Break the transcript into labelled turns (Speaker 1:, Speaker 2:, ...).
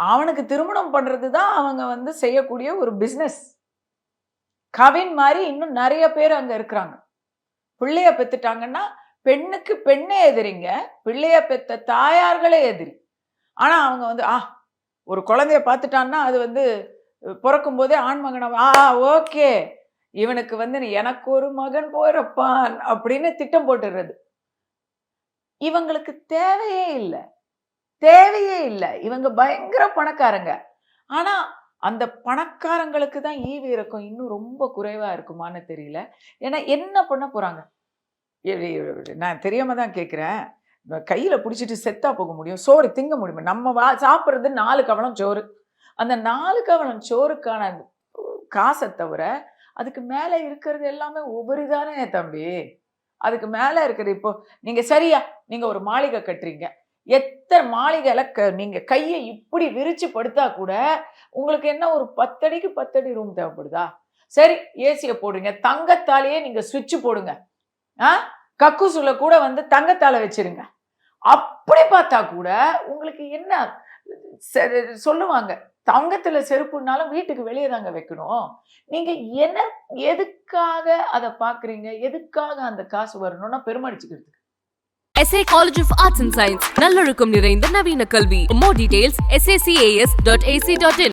Speaker 1: அவனுக்கு திருமணம் பண்றது தான் அவங்க வந்து செய்யக்கூடிய ஒரு பிசினஸ். கவின் மாரி இன்னும் நெறைய பேர் அங்க இருக்கிறாங்க. பிள்ளைய பெத்துட்டாங்கன்னா, பெண்ணுக்கு பெண்ணே எதிரிங்க. பிள்ளைய பெத்த தாயார்களே எதிரி. ஆனா அவங்க வந்து, ஒரு குழந்தைய பார்த்துட்டான்னா, அது வந்து பொறக்கும்போதே ஆண் மகனா ஓகே. இவனுக்கு வந்து எனக்கு ஒரு மகன் பொறப்பான் அப்படின்னு திட்டம் போட்டுறது. இவங்களுக்கு தேவையே இல்ல. தேவையே இல்ல. இவங்க பயங்கர பணக்காரங்க. ஆனா, அந்த பணக்காரங்களுக்கு தான் ஈவு இரக்கம் இன்னும் ரொம்ப குறைவா இருக்குமான்னு தெரியல. ஏன்னா என்ன பண்ண போறாங்க? நான் தெரியாம தான் கேட்கிறேன். கையில புடிச்சிட்டு செத்தா போக முடியும். சோறு திங்க முடியுமா? நம்ம சாப்பிடுறது 4 கவளம் சோறு. அந்த 4 கவளம் சோறுக்கான காச தவிர, அதுக்கு மேல இருக்கிறது எல்லாமே உபரி தானே தம்பி. அதுக்கு மேல இருக்கிறது இப்போ நீங்க சரியா, நீங்க ஒரு மாளிகை கட்டுறீங்க. எத்தன மாளிகைல நீங்க கைய இப்படி விரிச்சு படுத்தா கூட, உங்களுக்கு என்ன ஒரு 10 அடிக்கு 10 அடி ரூம் தேவைப்படுதா? சரி ஏசிய போடுங்க. தங்கத்தாலேயே நீங்க ஸ்விட்ச் போடுங்க. கக்கூசுல கூட வந்து தங்கத்தால வச்சிருங்க. அப்படி பார்த்தா கூட உங்களுக்கு என்ன சொல்லுவாங்க. தங்கத்துல செருப்புனாலும் வீட்டுக்கு வெளியே தாங்க வைக்கணும். நீங்க எதுக்காக அத பார்க்குறீங்க? எதுக்காக அந்த காசு வரணும்னா பெருமடிச்சுக்கிறதுக்கு.
Speaker 2: SA College of Arts and Science நல்லொழுக்கம் நிறைந்த நவீன கல்வி. More details sacas.ac.in